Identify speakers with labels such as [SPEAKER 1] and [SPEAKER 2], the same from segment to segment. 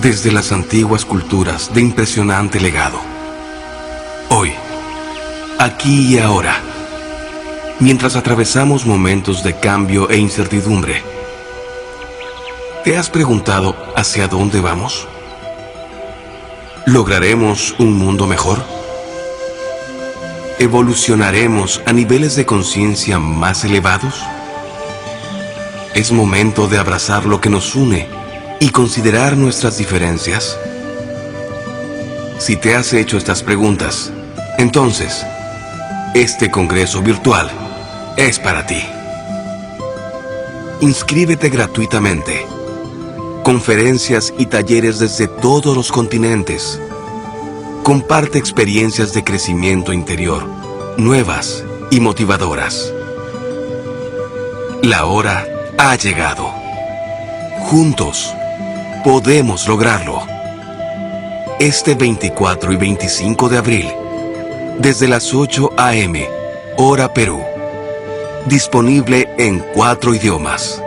[SPEAKER 1] desde las antiguas culturas de impresionante legado. Hoy, aquí y ahora, mientras atravesamos momentos de cambio e incertidumbre, ¿te has preguntado hacia dónde vamos? ¿Lograremos un mundo mejor? ¿Evolucionaremos a niveles de conciencia más elevados? Es momento de abrazar lo que nos une y considerar nuestras diferencias. Si te has hecho estas preguntas, entonces, este congreso virtual es para ti. Inscríbete gratuitamente. Conferencias y talleres desde todos los continentes. Comparte experiencias de crecimiento interior, nuevas y motivadoras. La hora ha llegado. Juntos podemos lograrlo. Este 24 y 25 de abril, desde las 8 a.m., hora Perú. Disponible en 4 idiomas.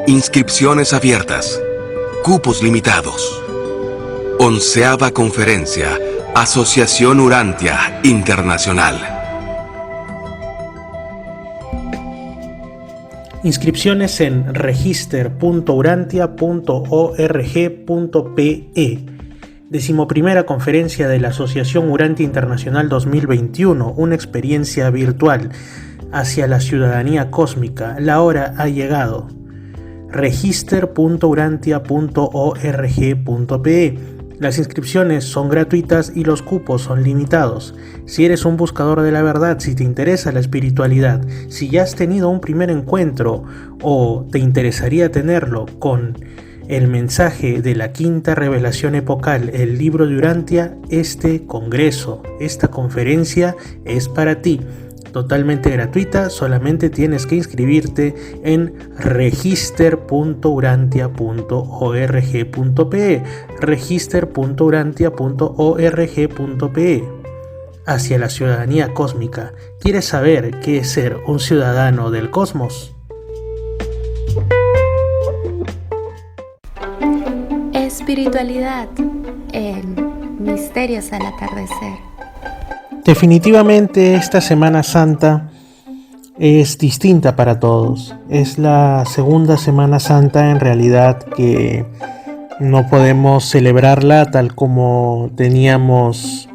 [SPEAKER 1] Inscripciones abiertas. Cupos limitados. 11ª Conferencia Asociación Urantia Internacional.
[SPEAKER 2] Inscripciones en register.urantia.org.pe. 11ª Conferencia de la Asociación Urantia Internacional 2021, una experiencia virtual hacia la ciudadanía cósmica. La hora ha llegado. register.urantia.org.pe. Las inscripciones son gratuitas y los cupos son limitados. Si eres un buscador de la verdad, si te interesa la espiritualidad, si ya has tenido un primer encuentro o te interesaría tenerlo con el mensaje de la quinta revelación epocal, el libro de Urantia, este congreso, esta conferencia es para ti. Totalmente gratuita, solamente tienes que inscribirte en register.urantia.org.pe, register.urantia.org.pe. Hacia la ciudadanía cósmica. ¿Quieres saber qué es ser un ciudadano del cosmos?
[SPEAKER 3] Espiritualidad en Misterios al Atardecer.
[SPEAKER 2] Definitivamente esta Semana Santa es distinta para todos. Es la segunda Semana Santa en realidad que no podemos celebrarla tal como teníamos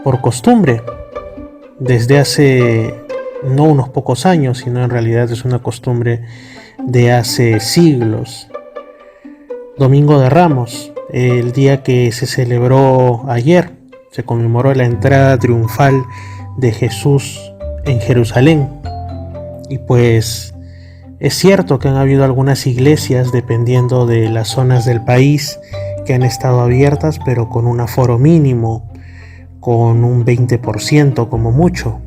[SPEAKER 2] por costumbre desde hace no unos pocos años, sino en realidad es una costumbre de hace siglos. Domingo de Ramos, el día que se celebró ayer, se conmemoró la entrada triunfal de Jesús en Jerusalén. Y pues es cierto que han habido algunas iglesias, dependiendo de las zonas del país, que han estado abiertas, pero con un aforo mínimo, con un 20% como mucho.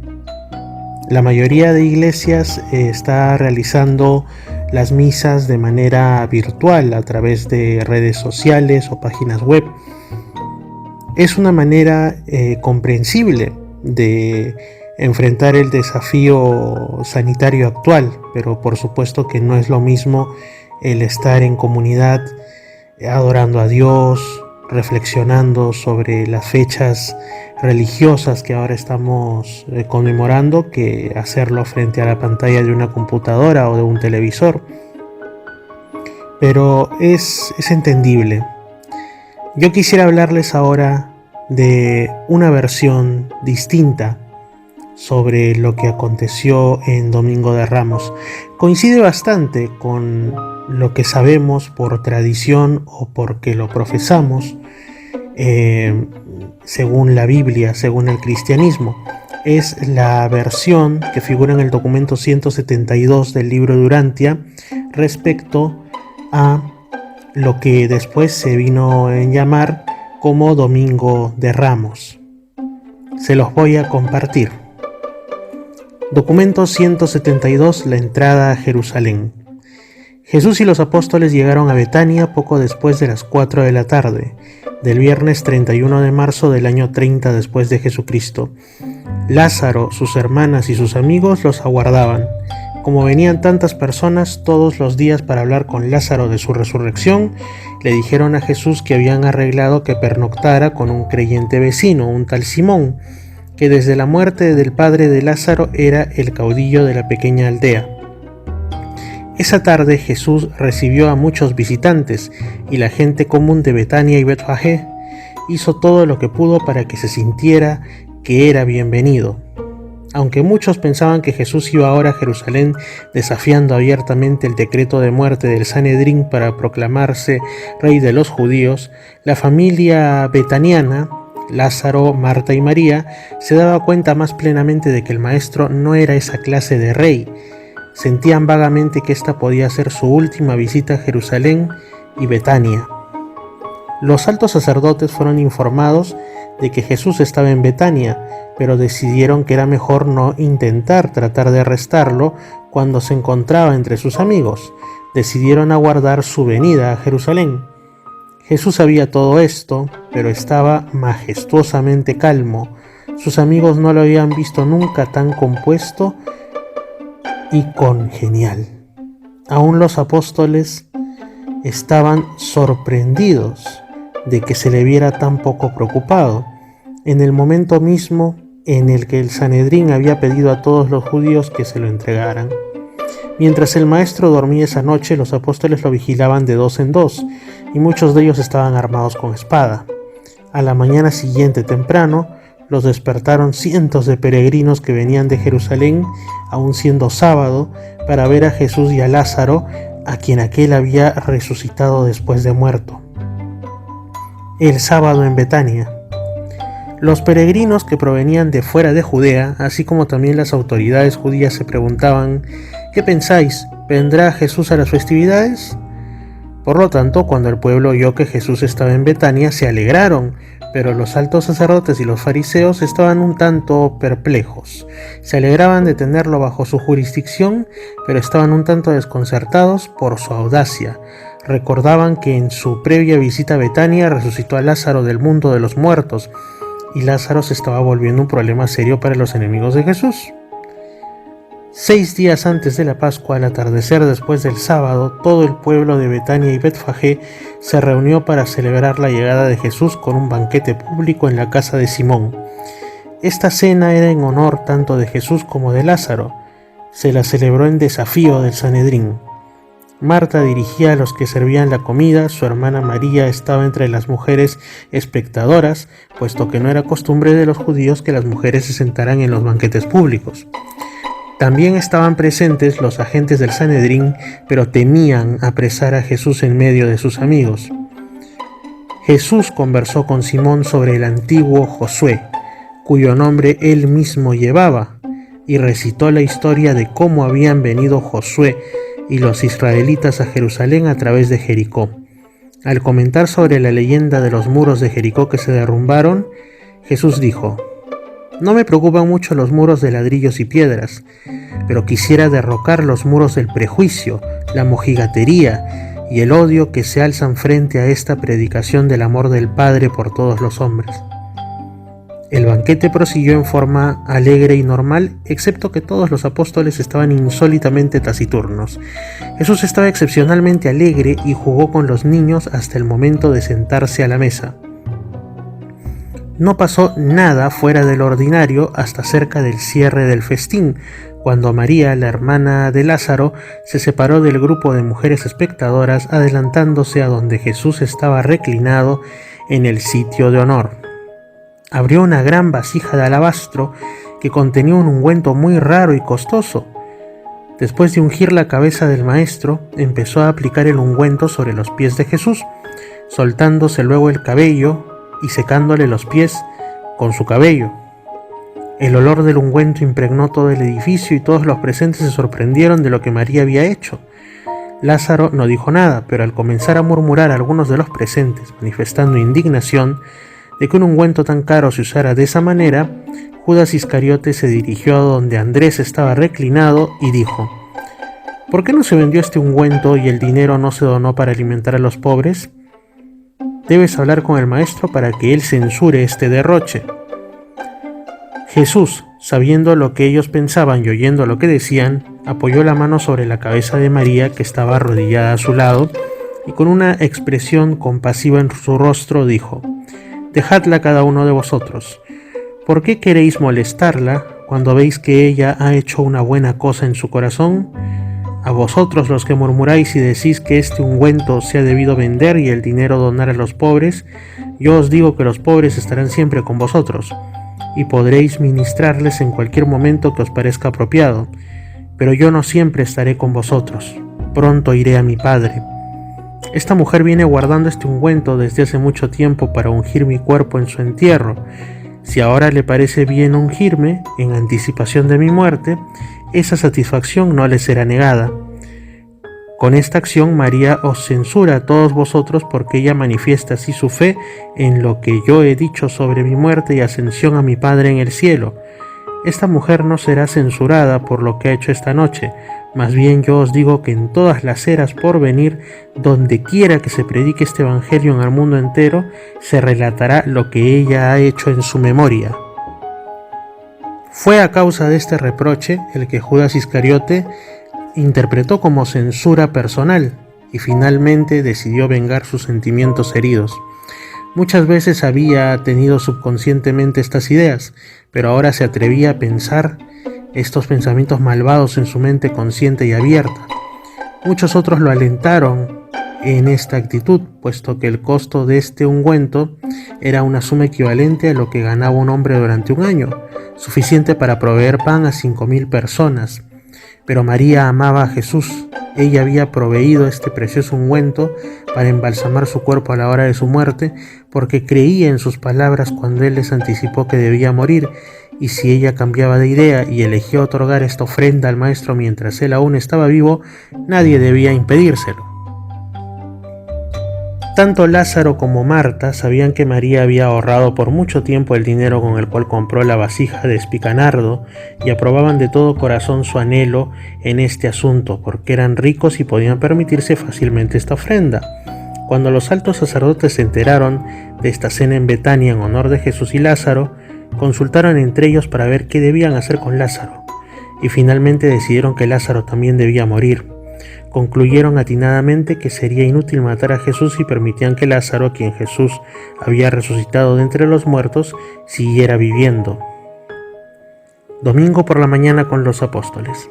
[SPEAKER 2] La mayoría de iglesias está realizando las misas de manera virtual a través de redes sociales o páginas web. Es una manera comprensible de enfrentar el desafío sanitario actual, pero por supuesto que no es lo mismo el estar en comunidad adorando a Dios, reflexionando sobre las fechas religiosas que ahora estamos conmemorando, que hacerlo frente a la pantalla de una computadora o de un televisor. Pero es entendible. Yo quisiera hablarles ahora de una versión distinta sobre lo que aconteció en Domingo de Ramos. Coincide bastante con lo que sabemos por tradición o porque lo profesamos, según la Biblia, según el cristianismo. Es la versión que figura en el documento 172 del libro de Urantia respecto a lo que después se vino a llamar como Domingo de Ramos. Se los voy a compartir. Documento 172, la entrada a Jerusalén. Jesús y los apóstoles llegaron a Betania poco después de las 4 de la tarde, del viernes 31 de marzo del año 30 después de Jesucristo. Lázaro, sus hermanas y sus amigos los aguardaban. Como venían tantas personas todos los días para hablar con Lázaro de su resurrección, le dijeron a Jesús que habían arreglado que pernoctara con un creyente vecino, un tal Simón, que desde la muerte del padre de Lázaro era el caudillo de la pequeña aldea. Esa tarde Jesús recibió a muchos visitantes y la gente común de Betania y Betfagé hizo todo lo que pudo para que se sintiera que era bienvenido. Aunque muchos pensaban que Jesús iba ahora a Jerusalén desafiando abiertamente el decreto de muerte del Sanedrín para proclamarse rey de los judíos, la familia betaniana, Lázaro, Marta y María, se daba cuenta más plenamente de que el maestro no era esa clase de rey. Sentían vagamente que esta podía ser su última visita a Jerusalén y Betania. Los altos sacerdotes fueron informados de que Jesús estaba en Betania, pero decidieron que era mejor no intentar tratar de arrestarlo cuando se encontraba entre sus amigos. Decidieron aguardar su venida a Jerusalén. Jesús sabía todo esto, pero estaba majestuosamente calmo. Sus amigos no lo habían visto nunca tan compuesto y congenial. Aún los apóstoles estaban sorprendidos de que se le viera tan poco preocupado. En el momento mismo en el que el Sanedrín había pedido a todos los judíos que se lo entregaran. Mientras el maestro dormía esa noche, los apóstoles lo vigilaban de dos en dos, y muchos de ellos estaban armados con espada. A la mañana siguiente temprano, los despertaron cientos de peregrinos que venían de Jerusalén, aun siendo sábado, para ver a Jesús y a Lázaro, a quien aquel había resucitado después de muerto. El sábado en Betania. Los peregrinos que provenían de fuera de Judea, así como también las autoridades judías, se preguntaban: ¿qué pensáis? ¿Vendrá Jesús a las festividades? Por lo tanto, cuando el pueblo oyó que Jesús estaba en Betania, se alegraron, pero los altos sacerdotes y los fariseos estaban un tanto perplejos. Se alegraban de tenerlo bajo su jurisdicción, pero estaban un tanto desconcertados por su audacia. Recordaban que en su previa visita a Betania resucitó a Lázaro del mundo de los muertos, y Lázaro se estaba volviendo un problema serio para los enemigos de Jesús. 6 días antes de la Pascua, al atardecer después del sábado, todo el pueblo de Betania y Betfagé se reunió para celebrar la llegada de Jesús con un banquete público en la casa de Simón. Esta cena era en honor tanto de Jesús como de Lázaro. Se la celebró en desafío del Sanedrín. Marta dirigía a los que servían la comida, su hermana María estaba entre las mujeres espectadoras, puesto que no era costumbre de los judíos que las mujeres se sentaran en los banquetes públicos. También estaban presentes los agentes del Sanedrín, pero temían apresar a Jesús en medio de sus amigos. Jesús conversó con Simón sobre el antiguo Josué, cuyo nombre él mismo llevaba, y recitó la historia de cómo habían venido Josué y los israelitas a Jerusalén a través de Jericó. Al comentar sobre la leyenda de los muros de Jericó que se derrumbaron, Jesús dijo: «No me preocupan mucho los muros de ladrillos y piedras, pero quisiera derrocar los muros del prejuicio, la mojigatería y el odio que se alzan frente a esta predicación del amor del Padre por todos los hombres». El banquete prosiguió en forma alegre y normal, excepto que todos los apóstoles estaban insólitamente taciturnos. Jesús estaba excepcionalmente alegre y jugó con los niños hasta el momento de sentarse a la mesa. No pasó nada fuera del ordinario hasta cerca del cierre del festín, cuando María, la hermana de Lázaro, se separó del grupo de mujeres espectadoras, adelantándose a donde Jesús estaba reclinado en el sitio de honor. Abrió una gran vasija de alabastro que contenía un ungüento muy raro y costoso. Después de ungir la cabeza del maestro, empezó a aplicar el ungüento sobre los pies de Jesús, soltándose luego el cabello y secándole los pies con su cabello. El olor del ungüento impregnó todo el edificio y todos los presentes se sorprendieron de lo que María había hecho. Lázaro no dijo nada, pero al comenzar a murmurar algunos de los presentes, manifestando indignación de que un ungüento tan caro se usara de esa manera, Judas Iscariote se dirigió a donde Andrés estaba reclinado y dijo: «¿Por qué no se vendió este ungüento y el dinero no se donó para alimentar a los pobres? Debes hablar con el maestro para que él censure este derroche». Jesús, sabiendo lo que ellos pensaban y oyendo lo que decían, apoyó la mano sobre la cabeza de María, que estaba arrodillada a su lado, y con una expresión compasiva en su rostro dijo: «Dejadla cada uno de vosotros. ¿Por qué queréis molestarla cuando veis que ella ha hecho una buena cosa en su corazón? A vosotros los que murmuráis y decís que este ungüento se ha debido vender y el dinero donar a los pobres, yo os digo que los pobres estarán siempre con vosotros, y podréis ministrarles en cualquier momento que os parezca apropiado, pero yo no siempre estaré con vosotros. Pronto iré a mi Padre. Esta mujer viene guardando este ungüento desde hace mucho tiempo para ungir mi cuerpo en su entierro. Si ahora le parece bien ungirme en anticipación de mi muerte, esa satisfacción no le será negada. Con esta acción María os censura a todos vosotros porque ella manifiesta así su fe en lo que yo he dicho sobre mi muerte y ascensión a mi Padre en el cielo. Esta mujer no será censurada por lo que ha hecho esta noche, más bien yo os digo que en todas las eras por venir, donde quiera que se predique este evangelio en el mundo entero, se relatará lo que ella ha hecho en su memoria». Fue a causa de este reproche el que Judas Iscariote interpretó como censura personal y finalmente decidió vengar sus sentimientos heridos. Muchas veces había tenido subconscientemente estas ideas, pero ahora se atrevía a pensar estos pensamientos malvados en su mente consciente y abierta. Muchos otros lo alentaron en esta actitud, puesto que el costo de este ungüento era una suma equivalente a lo que ganaba un hombre durante un año, suficiente para proveer pan a 5.000 personas. Pero María amaba a Jesús. Ella había proveído este precioso ungüento para embalsamar su cuerpo a la hora de su muerte, porque creía en sus palabras cuando Él les anticipó que debía morir, y si ella cambiaba de idea y elegía otorgar esta ofrenda al Maestro mientras Él aún estaba vivo, nadie debía impedírselo. Tanto Lázaro como Marta sabían que María había ahorrado por mucho tiempo el dinero con el cual compró la vasija de espicanardo y aprobaban de todo corazón su anhelo en este asunto, porque eran ricos y podían permitirse fácilmente esta ofrenda. Cuando los altos sacerdotes se enteraron de esta cena en Betania en honor de Jesús y Lázaro, consultaron entre ellos para ver qué debían hacer con Lázaro, y finalmente decidieron que Lázaro también debía morir. Concluyeron atinadamente que sería inútil matar a Jesús y permitían que Lázaro, a quien Jesús había resucitado de entre los muertos, siguiera viviendo. Domingo por la mañana con los apóstoles.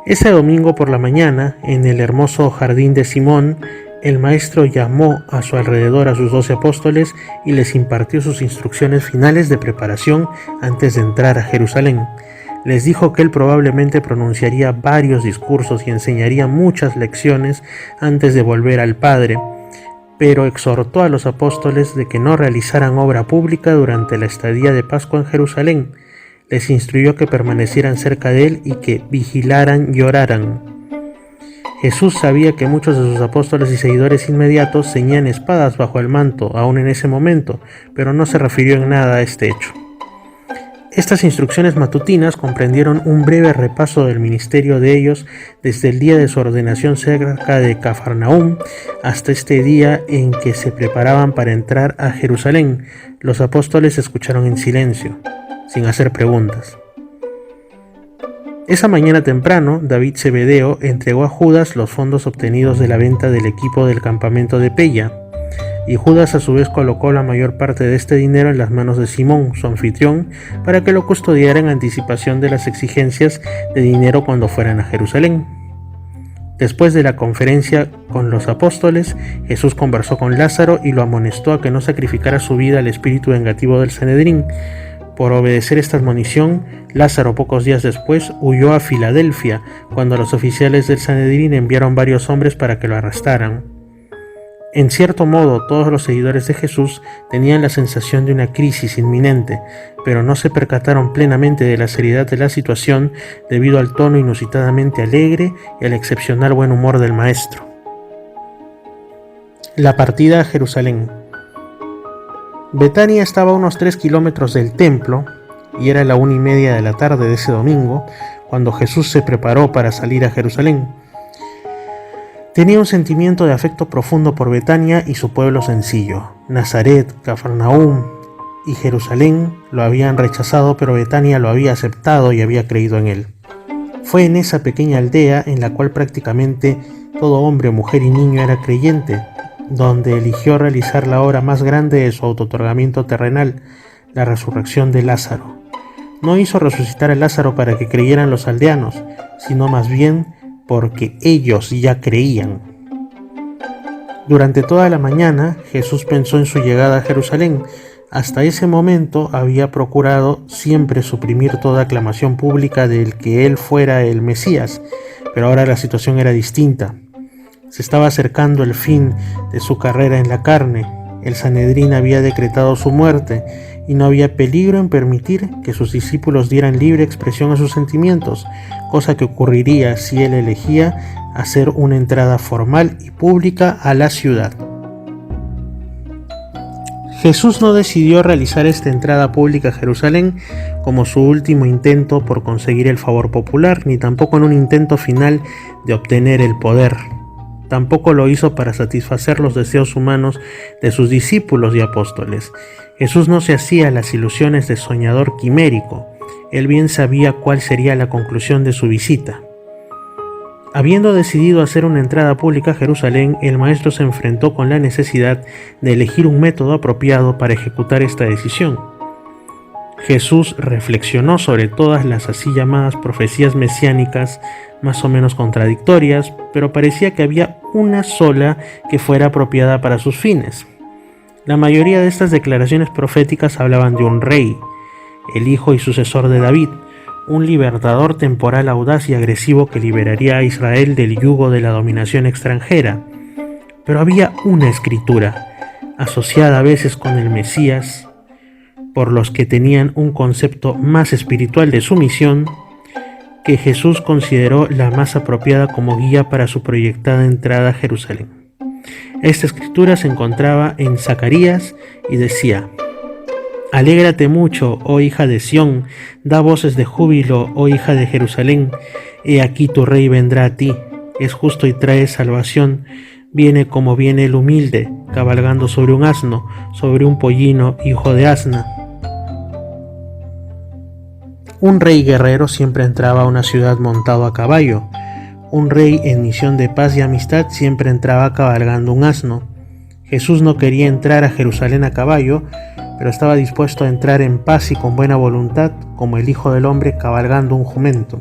[SPEAKER 2] Ese domingo por la mañana, en el hermoso jardín de Simón, el Maestro llamó a su alrededor a sus 12 apóstoles y les impartió sus instrucciones finales de preparación antes de entrar a Jerusalén. Les dijo que él probablemente pronunciaría varios discursos y enseñaría muchas lecciones antes de volver al Padre, pero exhortó a los apóstoles de que no realizaran obra pública durante la estadía de Pascua en Jerusalén. Les instruyó que permanecieran cerca de él y que vigilaran y oraran. Jesús sabía que muchos de sus apóstoles y seguidores inmediatos ceñían espadas bajo el manto, aún en ese momento, pero no se refirió en nada a este hecho. Estas instrucciones matutinas comprendieron un breve repaso del ministerio de ellos desde el día de su ordenación cerca de Cafarnaúm hasta este día en que se preparaban para entrar a Jerusalén. Los apóstoles escucharon en silencio, sin hacer preguntas. Esa mañana temprano, David Zebedeo entregó a Judas los fondos obtenidos de la venta del equipo del campamento de Pella, y Judas a su vez colocó la mayor parte de este dinero en las manos de Simón, su anfitrión, para que lo custodiara en anticipación de las exigencias de dinero cuando fueran a Jerusalén. Después de la conferencia con los apóstoles, Jesús conversó con Lázaro y lo amonestó a que no sacrificara su vida al espíritu vengativo del Sanedrín. Por obedecer esta admonición, Lázaro pocos días después huyó a Filadelfia, cuando los oficiales del Sanedrín enviaron varios hombres para que lo arrestaran. En cierto modo, todos los seguidores de Jesús tenían la sensación de una crisis inminente, pero no se percataron plenamente de la seriedad de la situación debido al tono inusitadamente alegre y al excepcional buen humor del Maestro. La partida a Jerusalén. Betania estaba a unos 3 kilómetros del templo, y era la 1:30 de la tarde de ese domingo, cuando Jesús se preparó para salir a Jerusalén. Tenía un sentimiento de afecto profundo por Betania y su pueblo sencillo. Nazaret, Cafarnaúm y Jerusalén lo habían rechazado, pero Betania lo había aceptado y había creído en él. Fue en esa pequeña aldea en la cual prácticamente todo hombre, mujer y niño era creyente, donde eligió realizar la obra más grande de su autootorgamiento terrenal, la resurrección de Lázaro. No hizo resucitar a Lázaro para que creyeran los aldeanos, sino más bien porque ellos ya creían. Durante toda la mañana, Jesús pensó en su llegada a Jerusalén. Hasta ese momento había procurado siempre suprimir toda aclamación pública del que él fuera el Mesías, pero ahora la situación era distinta. Se estaba acercando el fin de su carrera en la carne. El Sanedrín había decretado su muerte y no había peligro en permitir que sus discípulos dieran libre expresión a sus sentimientos, cosa que ocurriría si él elegía hacer una entrada formal y pública a la ciudad. Jesús no decidió realizar esta entrada pública a Jerusalén como su último intento por conseguir el favor popular, ni tampoco en un intento final de obtener el poder. Tampoco lo hizo para satisfacer los deseos humanos de sus discípulos y apóstoles. Jesús no se hacía las ilusiones de soñador quimérico. Él bien sabía cuál sería la conclusión de su visita. Habiendo decidido hacer una entrada pública a Jerusalén, el maestro se enfrentó con la necesidad de elegir un método apropiado para ejecutar esta decisión. Jesús reflexionó sobre todas las así llamadas profecías mesiánicas, más o menos contradictorias, pero parecía que había una sola que fuera apropiada para sus fines. La mayoría de estas declaraciones proféticas hablaban de un rey, el hijo y sucesor de David, un libertador temporal audaz y agresivo que liberaría a Israel del yugo de la dominación extranjera. Pero había una escritura, asociada a veces con el Mesías, por los que tenían un concepto más espiritual de su misión, que Jesús consideró la más apropiada como guía para su proyectada entrada a Jerusalén. Esta escritura se encontraba en Zacarías y decía: Alégrate mucho, oh hija de Sión, da voces de júbilo, oh hija de Jerusalén. He aquí tu rey vendrá a ti, es justo y trae salvación. Viene como viene el humilde, cabalgando sobre un asno, sobre un pollino, hijo de asna. Un rey guerrero siempre entraba a una ciudad montado a caballo. Un rey en misión de paz y amistad siempre entraba cabalgando un asno. Jesús no quería entrar a Jerusalén a caballo, pero estaba dispuesto a entrar en paz y con buena voluntad, como el Hijo del Hombre cabalgando un jumento.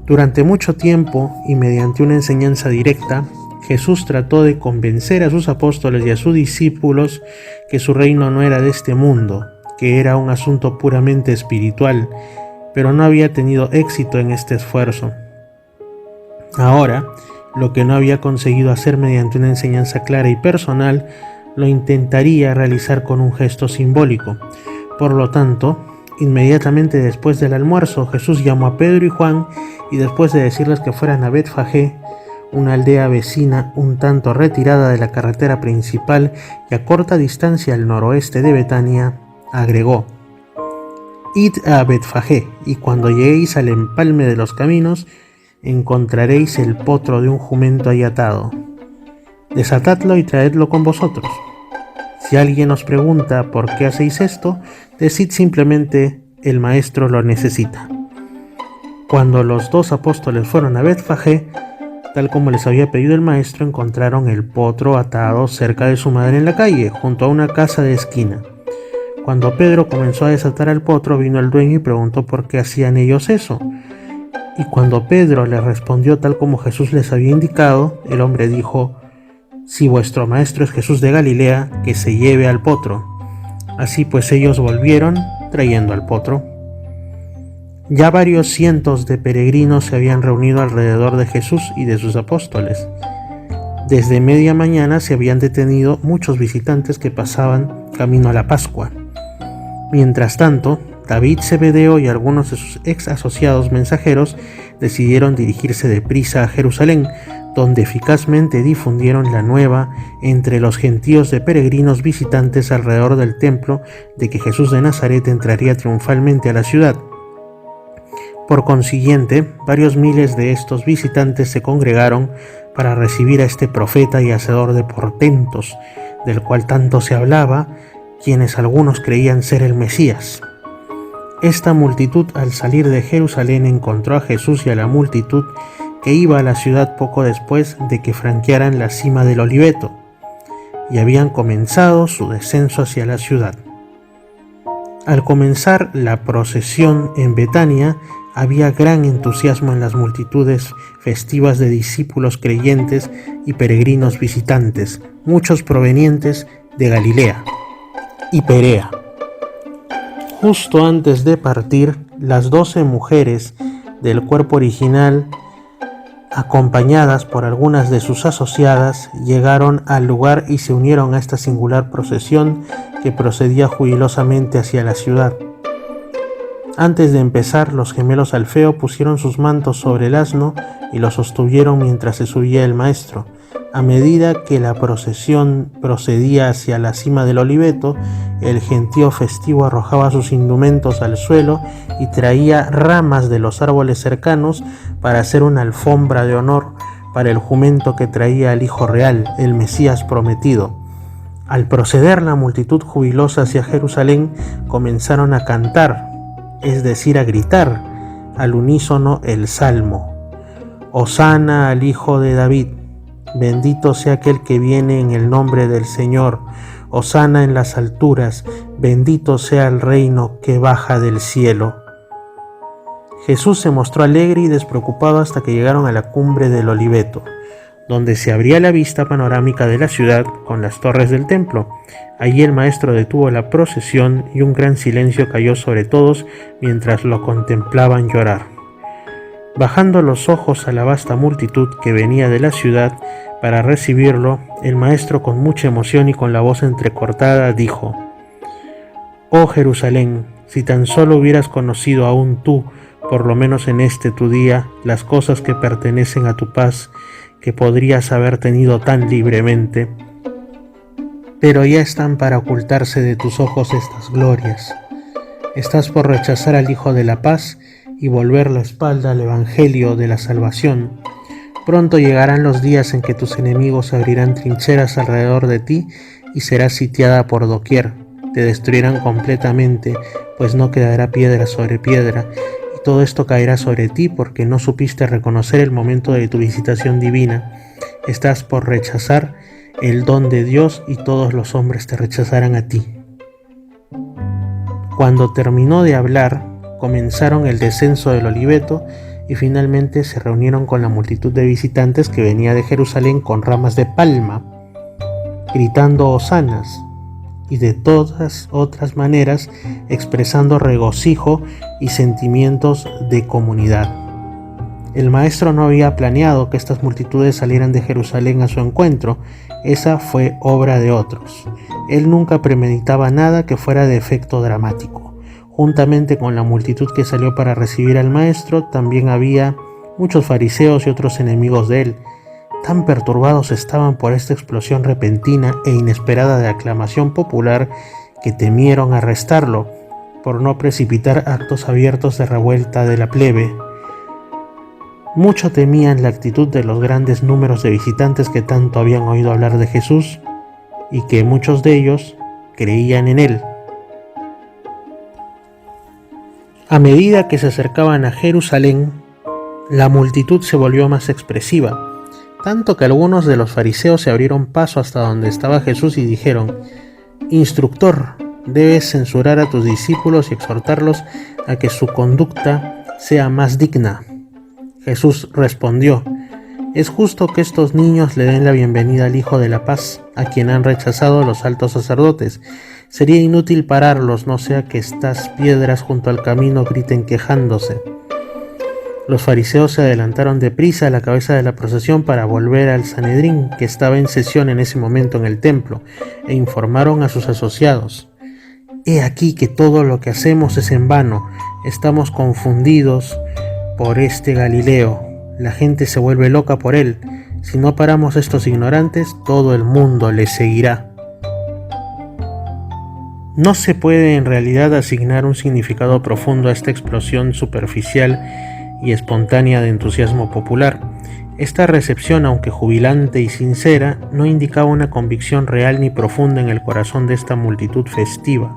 [SPEAKER 2] Durante mucho tiempo, y mediante una enseñanza directa, Jesús trató de convencer a sus apóstoles y a sus discípulos que su reino no era de este mundo, que era un asunto puramente espiritual, pero no había tenido éxito en este esfuerzo. Ahora, lo que no había conseguido hacer mediante una enseñanza clara y personal, lo intentaría realizar con un gesto simbólico. Por lo tanto, inmediatamente después del almuerzo, Jesús llamó a Pedro y Juan y después de decirles que fueran a Betfagé, una aldea vecina un tanto retirada de la carretera principal y a corta distancia al noroeste de Betania, agregó: Id a Betfagé, y cuando lleguéis al empalme de los caminos, encontraréis el potro de un jumento ahí atado. Desatadlo y traedlo con vosotros. Si alguien os pregunta por qué hacéis esto, decid simplemente: el maestro lo necesita. Cuando los dos apóstoles fueron a Betfagé, tal como les había pedido el maestro, encontraron el potro atado cerca de su madre en la calle, junto a una casa de esquina. Cuando Pedro comenzó a desatar al potro, vino el dueño y preguntó por qué hacían ellos eso. Y cuando Pedro le respondió tal como Jesús les había indicado, el hombre dijo: Si vuestro maestro es Jesús de Galilea, que se lleve al potro. Así pues ellos volvieron, trayendo al potro. Ya varios cientos de peregrinos se habían reunido alrededor de Jesús y de sus apóstoles. Desde media mañana se habían detenido muchos visitantes que pasaban camino a la Pascua. Mientras tanto, David Zebedeo y algunos de sus ex asociados mensajeros decidieron dirigirse deprisa a Jerusalén, donde eficazmente difundieron la nueva entre los gentíos de peregrinos visitantes alrededor del templo de que Jesús de Nazaret entraría triunfalmente a la ciudad. Por consiguiente, varios miles de estos visitantes se congregaron para recibir a este profeta y hacedor de portentos, del cual tanto se hablaba, quienes algunos creían ser el Mesías. Esta multitud al salir de Jerusalén encontró a Jesús y a la multitud que iba a la ciudad poco después de que franquearan la cima del Oliveto, y habían comenzado su descenso hacia la ciudad. Al comenzar la procesión en Betania, había gran entusiasmo en las multitudes festivas de discípulos creyentes y peregrinos visitantes, muchos provenientes de Galilea y Perea. Justo antes de partir, las 12 mujeres del cuerpo original, acompañadas por algunas de sus asociadas, llegaron al lugar y se unieron a esta singular procesión que procedía jubilosamente hacia la ciudad. Antes de empezar, los gemelos Alfeo pusieron sus mantos sobre el asno y lo sostuvieron mientras se subía el maestro. A medida que la procesión procedía hacia la cima del Oliveto, el gentío festivo arrojaba sus indumentos al suelo y traía ramas de los árboles cercanos para hacer una alfombra de honor para el jumento que traía al Hijo Real, el Mesías prometido. Al proceder la multitud jubilosa hacia Jerusalén, comenzaron a cantar, es decir, a gritar al unísono el salmo: Hosana al Hijo de David, bendito sea aquel que viene en el nombre del Señor, hosana en las alturas, bendito sea el reino que baja del cielo. Jesús se mostró alegre y despreocupado hasta que llegaron a la cumbre del Oliveto, donde se abría la vista panorámica de la ciudad con las torres del templo. Allí el maestro detuvo la procesión y un gran silencio cayó sobre todos mientras lo contemplaban llorar. Bajando los ojos a la vasta multitud que venía de la ciudad para recibirlo, el maestro, con mucha emoción y con la voz entrecortada, dijo: «Oh Jerusalén, si tan solo hubieras conocido aún tú, por lo menos en este tu día, las cosas que pertenecen a tu paz, que podrías haber tenido tan libremente. Pero ya están para ocultarse de tus ojos estas glorias. Estás por rechazar al Hijo de la Paz y volver la espalda al Evangelio de la salvación. Pronto llegarán los días en que tus enemigos abrirán trincheras alrededor de ti y serás sitiada por doquier. Te destruirán completamente, pues no quedará piedra sobre piedra, y todo esto caerá sobre ti porque no supiste reconocer el momento de tu visitación divina. Estás por rechazar el don de Dios y todos los hombres te rechazarán a ti». Cuando terminó de hablar, comenzaron el descenso del Oliveto y finalmente se reunieron con la multitud de visitantes que venía de Jerusalén con ramas de palma, gritando hosanas y de todas otras maneras expresando regocijo y sentimientos de comunidad. El maestro no había planeado que estas multitudes salieran de Jerusalén a su encuentro, esa fue obra de otros. Él nunca premeditaba nada que fuera de efecto dramático. Juntamente con la multitud que salió para recibir al maestro, también había muchos fariseos y otros enemigos de él. Tan perturbados estaban por esta explosión repentina e inesperada de aclamación popular que temieron arrestarlo, por no precipitar actos abiertos de revuelta de la plebe. Mucho temían la actitud de los grandes números de visitantes que tanto habían oído hablar de Jesús y que muchos de ellos creían en él. A medida que se acercaban a Jerusalén, la multitud se volvió más expresiva, tanto que algunos de los fariseos se abrieron paso hasta donde estaba Jesús y dijeron: «Instructor, debes censurar a tus discípulos y exhortarlos a que su conducta sea más digna». Jesús respondió: «Es justo que estos niños le den la bienvenida al Hijo de la Paz, a quien han rechazado los altos sacerdotes. Sería inútil pararlos, no sea que estas piedras junto al camino griten quejándose». Los fariseos se adelantaron deprisa a la cabeza de la procesión para volver al Sanedrín, que estaba en sesión en ese momento en el templo, e informaron a sus asociados: «He aquí que todo lo que hacemos es en vano, estamos confundidos por este Galileo, la gente se vuelve loca por él. Si no paramos a estos ignorantes, todo el mundo les seguirá». No se puede en realidad asignar un significado profundo a esta explosión superficial y espontánea de entusiasmo popular. Esta recepción, aunque jubilante y sincera, no indicaba una convicción real ni profunda en el corazón de esta multitud festiva.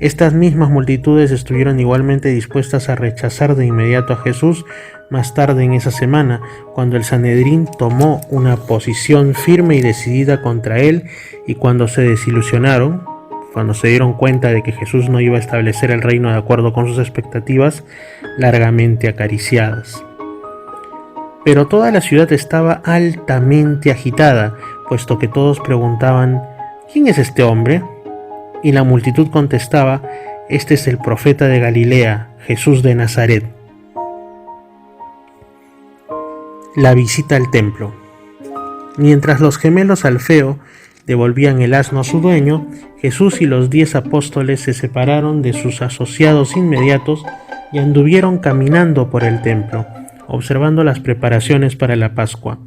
[SPEAKER 2] Estas mismas multitudes estuvieron igualmente dispuestas a rechazar de inmediato a Jesús más tarde en esa semana, cuando el Sanedrín tomó una posición firme y decidida contra él, y cuando se desilusionaron, cuando se dieron cuenta de que Jesús no iba a establecer el reino de acuerdo con sus expectativas, largamente acariciadas. Pero toda la ciudad estaba altamente agitada, puesto que todos preguntaban: ¿quién es este hombre? Y la multitud contestaba: este es el profeta de Galilea, Jesús de Nazaret. La visita al templo. Mientras los gemelos Alfeo devolvían el asno a su dueño, Jesús y los 10 apóstoles se separaron de sus asociados inmediatos y anduvieron caminando por el templo, observando las preparaciones para la Pascua.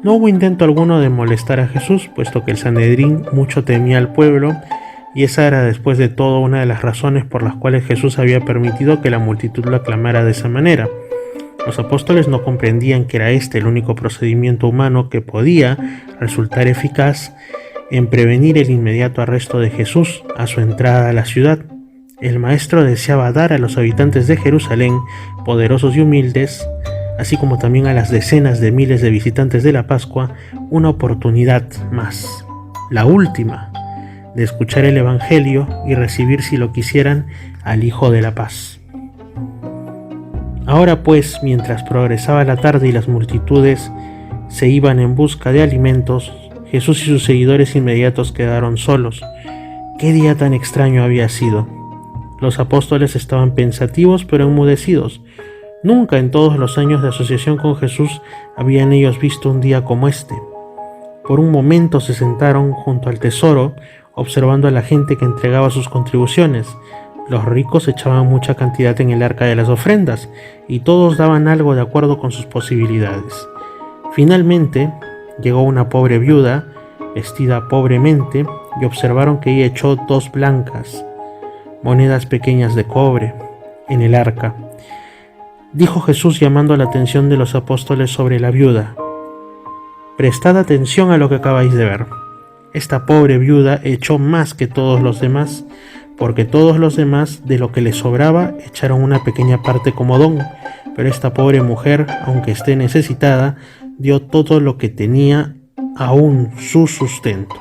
[SPEAKER 2] No hubo intento alguno de molestar a Jesús, puesto que el Sanedrín mucho temía al pueblo, y esa era después de todo una de las razones por las cuales Jesús había permitido que la multitud lo aclamara de esa manera. Los apóstoles no comprendían que era este el único procedimiento humano que podía resultar eficaz en prevenir el inmediato arresto de Jesús a su entrada a la ciudad. El maestro deseaba dar a los habitantes de Jerusalén, poderosos y humildes, así como también a las decenas de miles de visitantes de la Pascua, una oportunidad más, la última, de escuchar el Evangelio y recibir, si lo quisieran, al Hijo de la Paz. Ahora pues, mientras progresaba la tarde y las multitudes se iban en busca de alimentos, Jesús y sus seguidores inmediatos quedaron solos. ¿Qué día tan extraño había sido? Los apóstoles estaban pensativos pero enmudecidos. Nunca en todos los años de asociación con Jesús habían ellos visto un día como este. Por un momento se sentaron junto al tesoro, observando a la gente que entregaba sus contribuciones. Los ricos echaban mucha cantidad en el arca de las ofrendas, y todos daban algo de acuerdo con sus posibilidades. Finalmente, llegó una pobre viuda, vestida pobremente, y observaron que ella echó 2 blancas, monedas pequeñas de cobre, en el arca. Dijo Jesús, llamando la atención de los apóstoles sobre la viuda: prestad atención a lo que acabáis de ver. Esta pobre viuda echó más que todos los demás, porque todos los demás, de lo que les sobraba, echaron una pequeña parte como don, pero esta pobre mujer, aunque esté necesitada, dio todo lo que tenía, aún su sustento.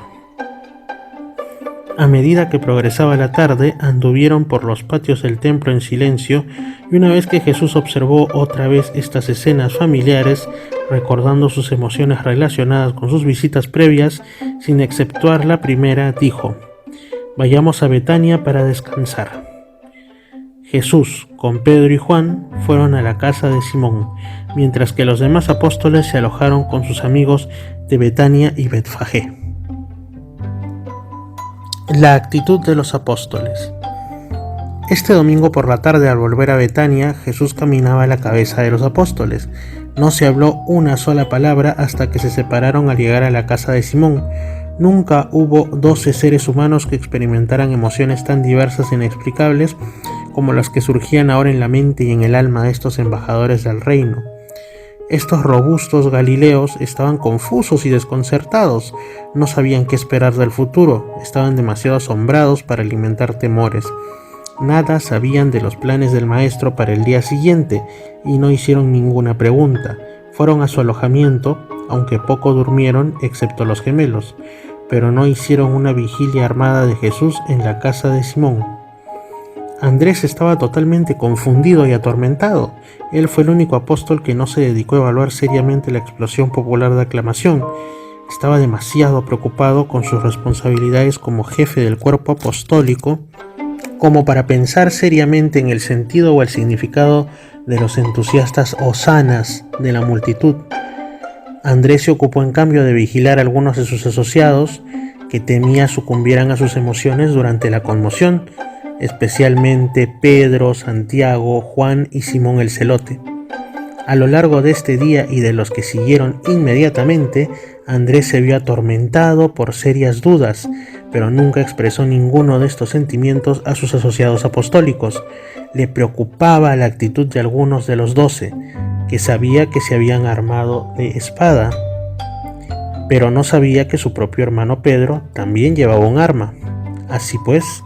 [SPEAKER 2] A medida que progresaba la tarde, anduvieron por los patios del templo en silencio, y una vez que Jesús observó otra vez estas escenas familiares, recordando sus emociones relacionadas con sus visitas previas, sin exceptuar la primera, dijo: vayamos a Betania para descansar. Jesús, con Pedro y Juan, fueron a la casa de Simón, mientras que los demás apóstoles se alojaron con sus amigos de Betania y Betfagé. La actitud de los apóstoles. Este domingo por la tarde, al volver a Betania, Jesús caminaba a la cabeza de los apóstoles. No se habló una sola palabra hasta que se separaron al llegar a la casa de Simón. Nunca hubo 12 seres humanos que experimentaran emociones tan diversas e inexplicables como las que surgían ahora en la mente y en el alma de estos embajadores del reino. Estos robustos galileos estaban confusos y desconcertados, no sabían qué esperar del futuro, estaban demasiado asombrados para alimentar temores. Nada sabían de los planes del maestro para el día siguiente y no hicieron ninguna pregunta. Fueron a su alojamiento, aunque poco durmieron excepto los gemelos, pero no hicieron una vigilia armada de Jesús en la casa de Simón. Andrés estaba totalmente confundido y atormentado. Él fue el único apóstol que no se dedicó a evaluar seriamente la explosión popular de aclamación. Estaba demasiado preocupado con sus responsabilidades como jefe del cuerpo apostólico como para pensar seriamente en el sentido o el significado de los entusiastas hosanas de la multitud. Andrés se ocupó en cambio de vigilar a algunos de sus asociados que temía sucumbieran a sus emociones durante la conmoción, especialmente Pedro, Santiago, Juan y Simón el Celote. A lo largo de este día y de los que siguieron inmediatamente, Andrés se vio atormentado por serias dudas, pero nunca expresó ninguno de estos sentimientos a sus asociados apostólicos. Le preocupaba la actitud de algunos de los 12, que sabía que se habían armado de espada, pero no sabía que su propio hermano Pedro también llevaba un arma. Así pues,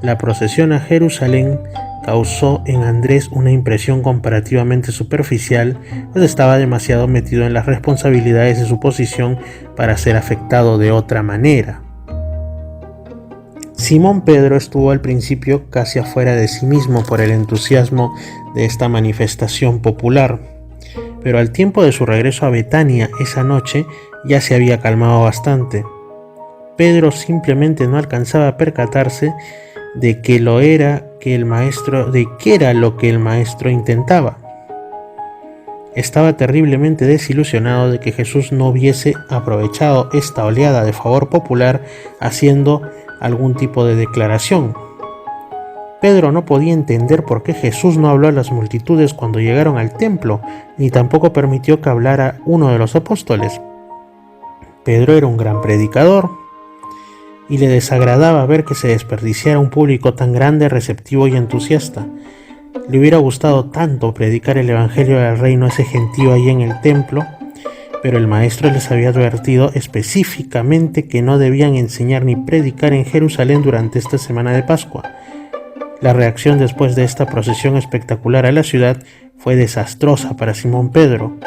[SPEAKER 2] La procesión a Jerusalén causó en Andrés una impresión comparativamente superficial, pues estaba demasiado metido en las responsabilidades de su posición para ser afectado de otra manera. Simón Pedro estuvo al principio casi afuera de sí mismo por el entusiasmo de esta manifestación popular, pero al tiempo de su regreso a Betania esa noche ya se había calmado bastante. Pedro simplemente no alcanzaba a percatarse de qué era lo que el maestro intentaba. Estaba terriblemente desilusionado de que Jesús no hubiese aprovechado esta oleada de favor popular haciendo algún tipo de declaración. Pedro no podía entender por qué Jesús no habló a las multitudes cuando llegaron al templo, ni tampoco permitió que hablara uno de los apóstoles. Pedro era un gran predicador, y le desagradaba ver que se desperdiciara un público tan grande, receptivo y entusiasta. Le hubiera gustado tanto predicar el evangelio del reino a ese gentío ahí en el templo, pero el maestro les había advertido específicamente que no debían enseñar ni predicar en Jerusalén durante esta semana de Pascua. La reacción después de esta procesión espectacular a la ciudad fue desastrosa para Simón Pedro.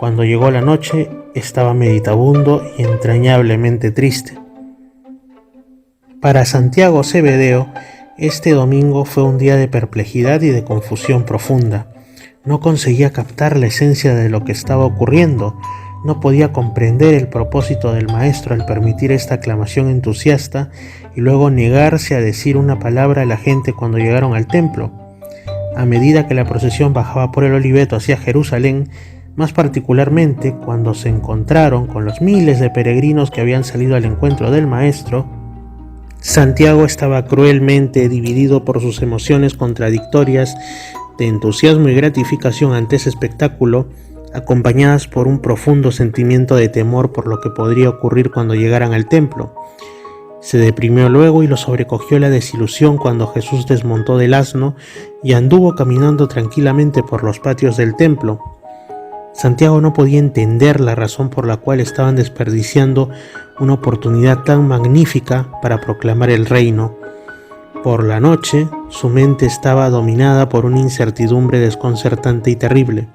[SPEAKER 2] Cuando llegó la noche, estaba meditabundo y entrañablemente triste. Para Santiago Zebedeo, este domingo fue un día de perplejidad y de confusión profunda. No conseguía captar la esencia de lo que estaba ocurriendo. No podía comprender el propósito del maestro al permitir esta aclamación entusiasta y luego negarse a decir una palabra a la gente cuando llegaron al templo. A medida que la procesión bajaba por el Oliveto hacia Jerusalén, más particularmente cuando se encontraron con los miles de peregrinos que habían salido al encuentro del maestro, Santiago estaba cruelmente dividido por sus emociones contradictorias de entusiasmo y gratificación ante ese espectáculo, acompañadas por un profundo sentimiento de temor por lo que podría ocurrir cuando llegaran al templo. Se deprimió luego y lo sobrecogió la desilusión cuando Jesús desmontó del asno y anduvo caminando tranquilamente por los patios del templo. Santiago no podía entender la razón por la cual estaban desperdiciando una oportunidad tan magnífica para proclamar el reino. Por la noche, su mente estaba dominada por una incertidumbre desconcertante y terrible.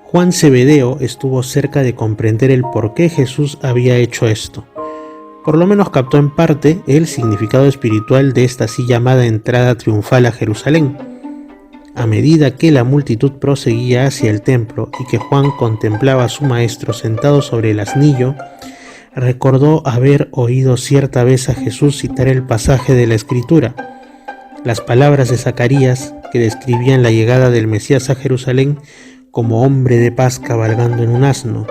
[SPEAKER 2] Juan Zebedeo estuvo cerca de comprender el por qué Jesús había hecho esto. Por lo menos captó en parte el significado espiritual de esta así llamada entrada triunfal a Jerusalén. A medida que la multitud proseguía hacia el templo y que Juan contemplaba a su maestro sentado sobre el asnillo, recordó haber oído cierta vez a Jesús citar el pasaje de la Escritura, las palabras de Zacarías que describían la llegada del Mesías a Jerusalén como hombre de paz cabalgando en un asno.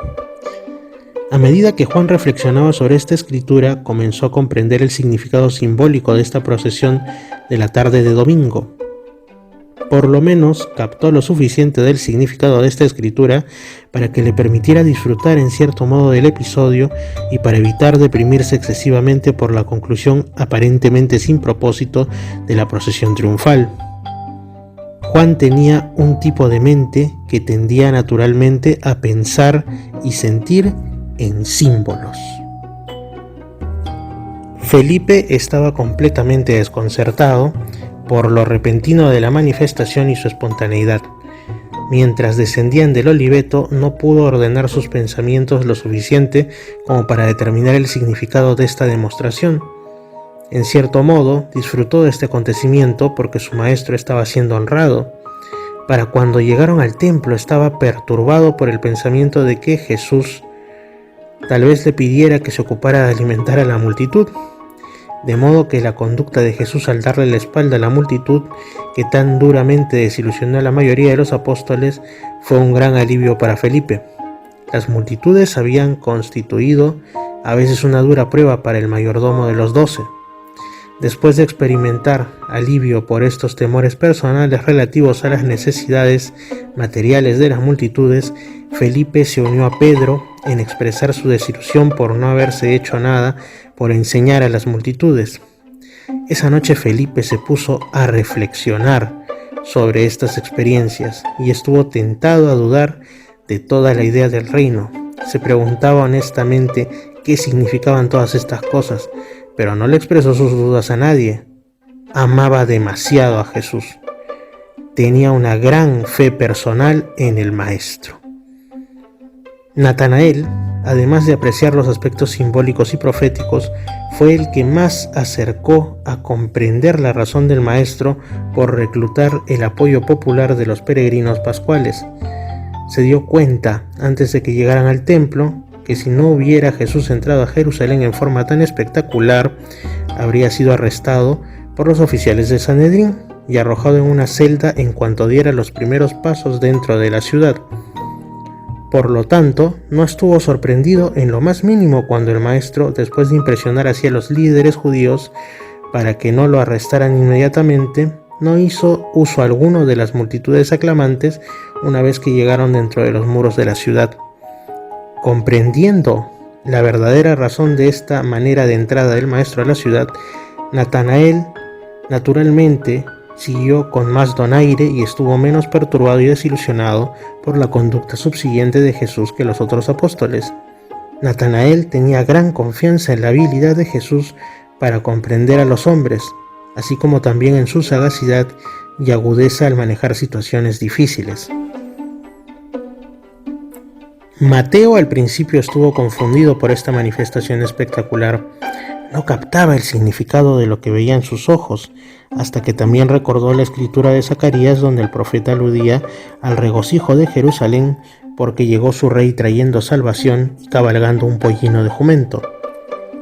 [SPEAKER 2] A medida que Juan reflexionaba sobre esta escritura, comenzó a comprender el significado simbólico de esta procesión de la tarde de domingo. Por lo menos captó lo suficiente del significado de esta escritura para que le permitiera disfrutar en cierto modo del episodio y para evitar deprimirse excesivamente por la conclusión aparentemente sin propósito de la procesión triunfal. Juan tenía un tipo de mente que tendía naturalmente a pensar y sentir en símbolos. Felipe estaba completamente desconcertado por lo repentino de la manifestación y su espontaneidad. Mientras descendían del Oliveto, no pudo ordenar sus pensamientos lo suficiente como para determinar el significado de esta demostración. En cierto modo, disfrutó de este acontecimiento porque su maestro estaba siendo honrado. Para cuando llegaron al templo, estaba perturbado por el pensamiento de que Jesús tal vez le pidiera que se ocupara de alimentar a la multitud. De modo que la conducta de Jesús al darle la espalda a la multitud, que tan duramente desilusionó a la mayoría de los apóstoles, fue un gran alivio para Felipe. Las multitudes habían constituido a veces una dura prueba para el mayordomo de los 12. Después de experimentar alivio por estos temores personales relativos a las necesidades materiales de las multitudes, Felipe se unió a Pedro en expresar su desilusión por no haberse hecho nada por enseñar a las multitudes. Esa noche Felipe se puso a reflexionar sobre estas experiencias y estuvo tentado a dudar de toda la idea del reino. Se preguntaba honestamente qué significaban todas estas cosas, pero no le expresó sus dudas a nadie. Amaba demasiado a Jesús. Tenía una gran fe personal en el Maestro. Natanael, además de apreciar los aspectos simbólicos y proféticos, fue el que más acercó a comprender la razón del Maestro por reclutar el apoyo popular de los peregrinos pascuales. Se dio cuenta, antes de que llegaran al templo, que si no hubiera Jesús entrado a Jerusalén en forma tan espectacular, habría sido arrestado por los oficiales del Sanedrín y arrojado en una celda en cuanto diera los primeros pasos dentro de la ciudad. Por lo tanto, no estuvo sorprendido en lo más mínimo cuando el Maestro, después de impresionar así a los líderes judíos para que no lo arrestaran inmediatamente, no hizo uso alguno de las multitudes aclamantes una vez que llegaron dentro de los muros de la ciudad. Comprendiendo la verdadera razón de esta manera de entrada del Maestro a la ciudad, Natanael, naturalmente, siguió con más donaire y estuvo menos perturbado y desilusionado por la conducta subsiguiente de Jesús que los otros apóstoles. Natanael tenía gran confianza en la habilidad de Jesús para comprender a los hombres, así como también en su sagacidad y agudeza al manejar situaciones difíciles. Mateo al principio estuvo confundido por esta manifestación espectacular. No captaba el significado de lo que veía en sus ojos, hasta que también recordó la escritura de Zacarías donde el profeta aludía al regocijo de Jerusalén porque llegó su rey trayendo salvación y cabalgando un pollino de jumento.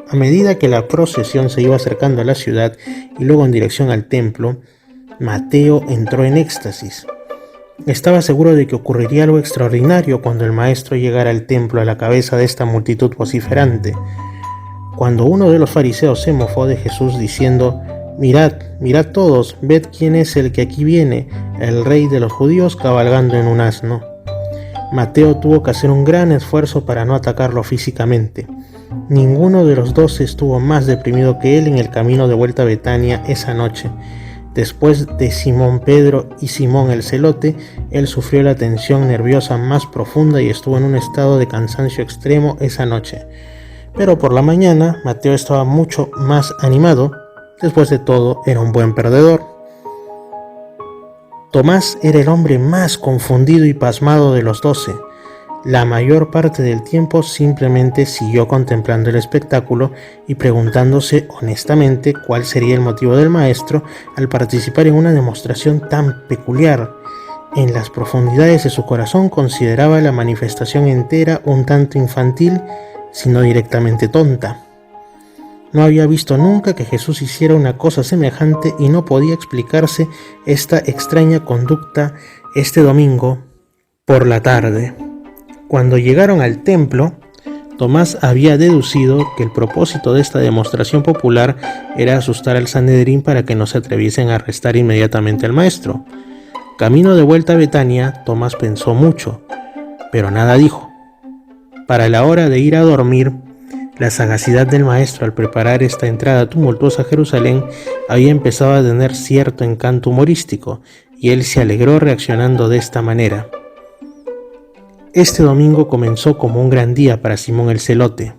[SPEAKER 2] A medida que la procesión se iba acercando a la ciudad y luego en dirección al templo, Mateo entró en éxtasis. Estaba seguro de que ocurriría algo extraordinario cuando el Maestro llegara al templo a la cabeza de esta multitud vociferante. Cuando uno de los fariseos se mofó de Jesús diciendo: «Mirad, mirad todos, ved quién es el que aquí viene, el rey de los judíos cabalgando en un asno». Mateo tuvo que hacer un gran esfuerzo para no atacarlo físicamente. Ninguno de los dos estuvo más deprimido que él en el camino de vuelta a Betania esa noche. Después de Simón Pedro y Simón el Celote, él sufrió la tensión nerviosa más profunda y estuvo en un estado de cansancio extremo esa noche. Pero por la mañana, Mateo estaba mucho más animado. Después de todo, era un buen perdedor. Tomás era el hombre más confundido y pasmado de los 12. La mayor parte del tiempo simplemente siguió contemplando el espectáculo y preguntándose honestamente cuál sería el motivo del Maestro al participar en una demostración tan peculiar. En las profundidades de su corazón consideraba la manifestación entera un tanto infantil, sino directamente tonta. No había visto nunca que Jesús hiciera una cosa semejante y no podía explicarse esta extraña conducta este domingo por la tarde. Cuando llegaron al templo, Tomás había deducido que el propósito de esta demostración popular era asustar al Sanedrín para que no se atreviesen a arrestar inmediatamente al Maestro. Camino de vuelta a Betania, Tomás pensó mucho, pero nada dijo. Para la hora de ir a dormir, la sagacidad del Maestro al preparar esta entrada tumultuosa a Jerusalén había empezado a tener cierto encanto humorístico, y él se alegró reaccionando de esta manera. Este domingo comenzó como un gran día para Simón el Celote.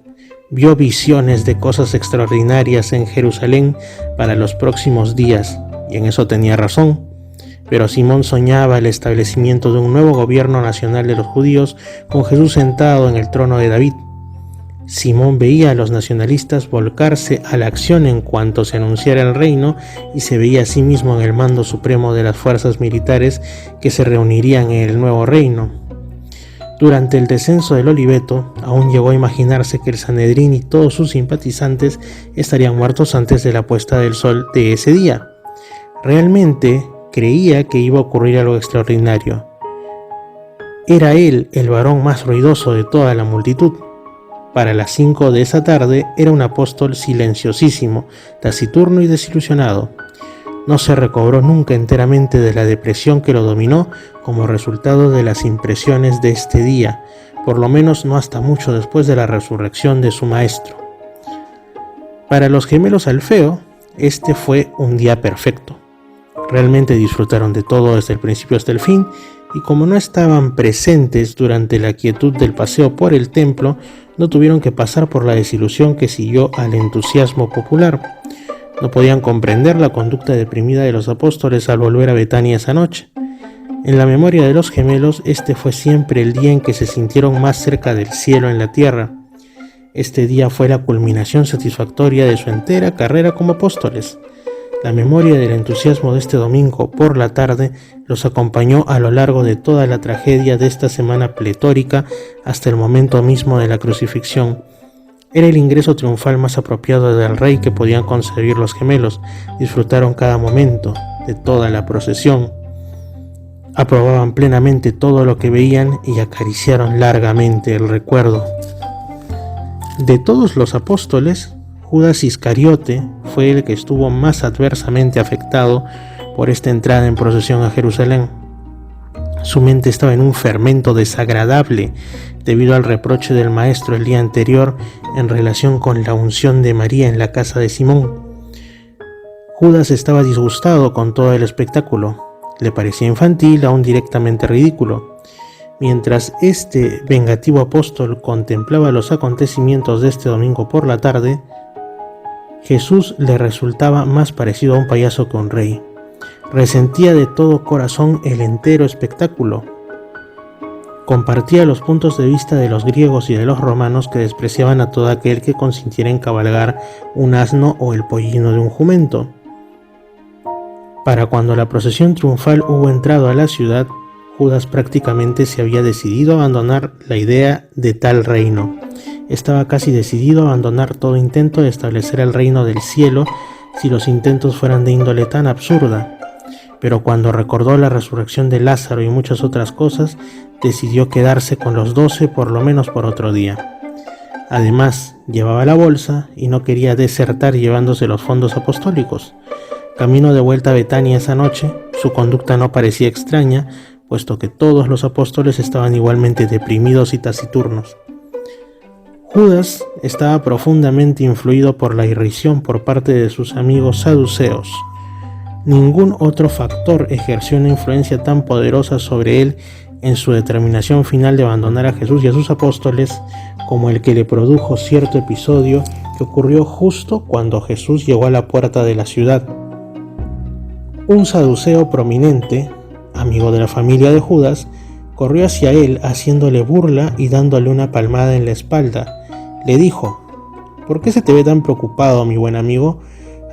[SPEAKER 2] Vio visiones de cosas extraordinarias en Jerusalén para los próximos días, y en eso tenía razón. Pero Simón soñaba el establecimiento de un nuevo gobierno nacional de los judíos con Jesús sentado en el trono de David. Simón veía a los nacionalistas volcarse a la acción en cuanto se anunciara el reino y se veía a sí mismo en el mando supremo de las fuerzas militares que se reunirían en el nuevo reino. Durante el descenso del Oliveto, aún llegó a imaginarse que el Sanedrín y todos sus simpatizantes estarían muertos antes de la puesta del sol de ese día. Realmente creía que iba a ocurrir algo extraordinario. Era él el varón más ruidoso de toda la multitud. Para las 5 de esa tarde era un apóstol silenciosísimo, taciturno y desilusionado. No se recobró nunca enteramente de la depresión que lo dominó como resultado de las impresiones de este día, por lo menos no hasta mucho después de la resurrección de su maestro. Para los gemelos Alfeo, este fue un día perfecto. Realmente disfrutaron de todo desde el principio hasta el fin y como no estaban presentes durante la quietud del paseo por el templo, no tuvieron que pasar por la desilusión que siguió al entusiasmo popular. No podían comprender la conducta deprimida de los apóstoles al volver a Betania esa noche. En la memoria de los gemelos, este fue siempre el día en que se sintieron más cerca del cielo en la tierra. Este día fue la culminación satisfactoria de su entera carrera como apóstoles. La memoria del entusiasmo de este domingo por la tarde los acompañó a lo largo de toda la tragedia de esta semana pletórica hasta el momento mismo de la crucifixión. Era el ingreso triunfal más apropiado del rey que podían concebir los gemelos. Disfrutaron cada momento de toda la procesión. Aprobaban plenamente todo lo que veían y acariciaron largamente el recuerdo. De todos los apóstoles, Judas Iscariote fue el que estuvo más adversamente afectado por esta entrada en procesión a Jerusalén. Su mente estaba en un fermento desagradable debido al reproche del maestro el día anterior en relación con la unción de María en la casa de Simón. Judas estaba disgustado con todo el espectáculo. Le parecía infantil, aún directamente ridículo. Mientras este vengativo apóstol contemplaba los acontecimientos de este domingo por la tarde, Jesús le resultaba más parecido a un payaso que a un rey. Resentía de todo corazón el entero espectáculo. Compartía los puntos de vista de los griegos y de los romanos que despreciaban a todo aquel que consintiera en cabalgar un asno o el pollino de un jumento. Para cuando la procesión triunfal hubo entrado a la ciudad, Judas prácticamente se había decidido a abandonar la idea de tal reino. Estaba casi decidido a abandonar todo intento de establecer el reino del cielo si los intentos fueran de índole tan absurda. Pero cuando recordó la resurrección de Lázaro y muchas otras cosas, decidió quedarse con los 12 por lo menos por otro día. Además, llevaba la bolsa y no quería desertar llevándose los fondos apostólicos. Camino de vuelta a Betania esa noche, su conducta no parecía extraña, puesto que todos los apóstoles estaban igualmente deprimidos y taciturnos. Judas estaba profundamente influido por la irrisión por parte de sus amigos saduceos. Ningún otro factor ejerció una influencia tan poderosa sobre él en su determinación final de abandonar a Jesús y a sus apóstoles como el que le produjo cierto episodio que ocurrió justo cuando Jesús llegó a la puerta de la ciudad. Un saduceo prominente, amigo de la familia de Judas, corrió hacia él haciéndole burla y dándole una palmada en la espalda. Le dijo: ¿por qué se te ve tan preocupado, mi buen amigo?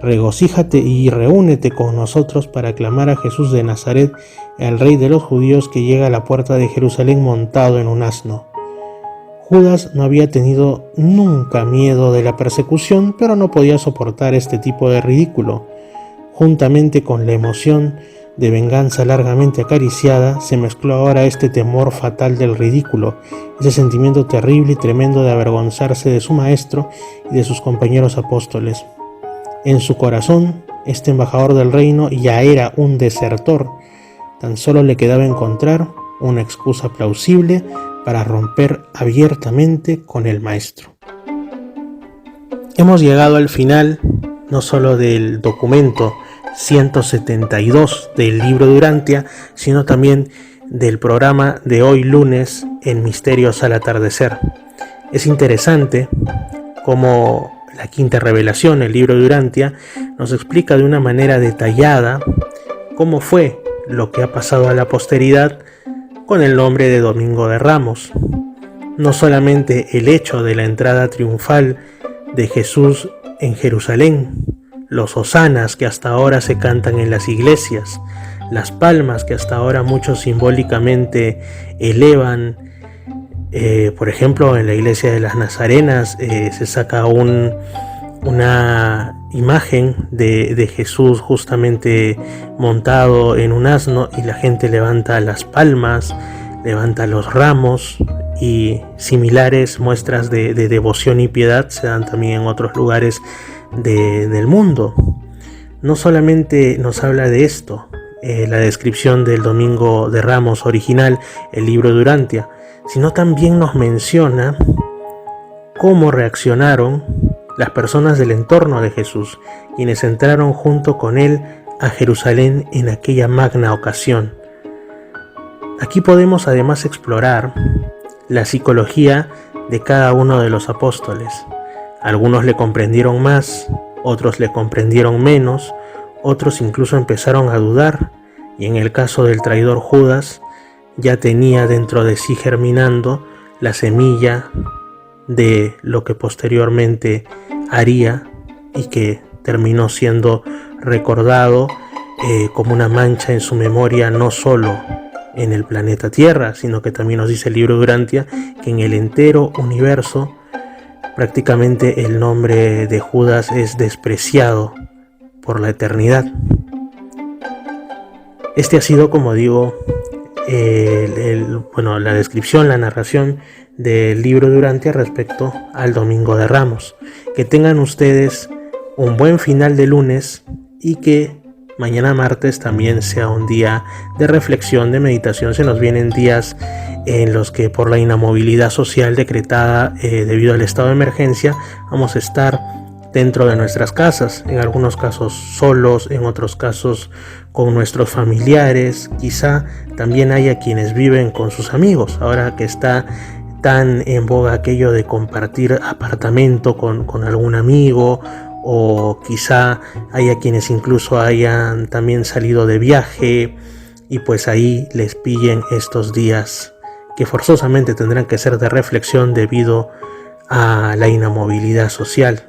[SPEAKER 2] Regocíjate y reúnete con nosotros para aclamar a Jesús de Nazaret, el rey de los judíos que llega a la puerta de Jerusalén montado en un asno. Judas no había tenido nunca miedo de la persecución, pero no podía soportar este tipo de ridículo. Juntamente con la emoción de venganza largamente acariciada, se mezcló ahora este temor fatal del ridículo, ese sentimiento terrible y tremendo de avergonzarse de su maestro y de sus compañeros apóstoles. En su corazón, este embajador del reino ya era un desertor. Tan solo le quedaba encontrar una excusa plausible para romper abiertamente con el maestro. Hemos llegado al final no solo del documento 172 del libro de Urantia, sino también del programa de hoy lunes en Misterios al Atardecer. Es interesante cómo la quinta revelación, el libro de Urantia, nos explica de una manera detallada cómo fue lo que ha pasado a la posteridad con el nombre de Domingo de Ramos. No solamente el hecho de la entrada triunfal de Jesús en Jerusalén, los hosanas que hasta ahora se cantan en las iglesias, las palmas que hasta ahora muchos simbólicamente elevan. Por ejemplo, en la iglesia de las Nazarenas se saca una imagen de Jesús justamente montado en un asno y la gente levanta las palmas, levanta los ramos, y similares muestras de devoción y piedad se dan también en otros lugares del mundo. No solamente nos habla de esto la descripción del Domingo de Ramos original, el libro de Urantia, sino también nos menciona cómo reaccionaron las personas del entorno de Jesús, quienes entraron junto con él a Jerusalén en aquella magna ocasión. Aquí podemos además explorar la psicología de cada uno de los apóstoles. Algunos le comprendieron más, otros le comprendieron menos, otros incluso empezaron a dudar, y en el caso del traidor Judas, ya tenía dentro de sí germinando la semilla de lo que posteriormente haría y que terminó siendo recordado como una mancha en su memoria, no solo en el planeta Tierra, sino que también nos dice el libro de Urantia que en el entero universo prácticamente el nombre de Judas es despreciado por la eternidad. Este ha sido, como digo, la descripción, la narración del libro de Urantia respecto al Domingo de Ramos. Que tengan ustedes un buen final de lunes y que mañana martes también sea un día de reflexión, de meditación. Se nos vienen días en los que por la inamovilidad social decretada debido al estado de emergencia vamos a estar dentro de nuestras casas, en algunos casos solos, en otros casos con nuestros familiares, quizá también haya quienes viven con sus amigos, ahora que está tan en boga aquello de compartir apartamento con algún amigo, o quizá haya quienes incluso hayan también salido de viaje y pues ahí les pillen estos días que forzosamente tendrán que ser de reflexión debido a la inamovilidad social.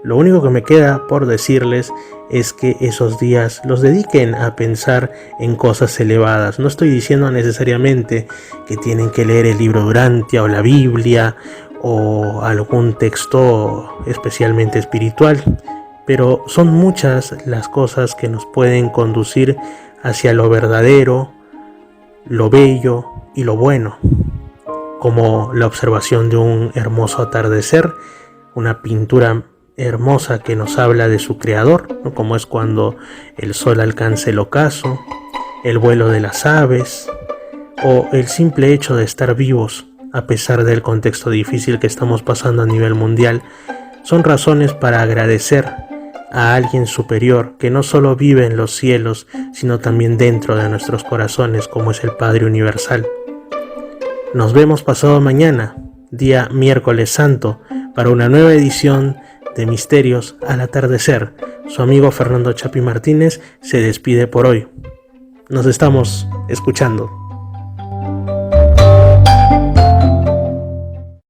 [SPEAKER 2] Lo único que me queda por decirles es que esos días los dediquen a pensar en cosas elevadas. No estoy diciendo necesariamente que tienen que leer el libro de Urantia o la Biblia o algún texto especialmente espiritual, pero son muchas las cosas que nos pueden conducir hacia lo verdadero, lo bello y lo bueno, como la observación de un hermoso atardecer, una pintura hermosa que nos habla de su creador, ¿no? Como es cuando el sol alcanza el ocaso, el vuelo de las aves o el simple hecho de estar vivos a pesar del contexto difícil que estamos pasando a nivel mundial, son razones para agradecer a alguien superior que no solo vive en los cielos, sino también dentro de nuestros corazones, como es el Padre Universal. Nos vemos pasado mañana, día miércoles santo, para una nueva edición de Misterios al Atardecer. Su amigo Fernando Chapi Martínez se despide por hoy. Nos estamos escuchando.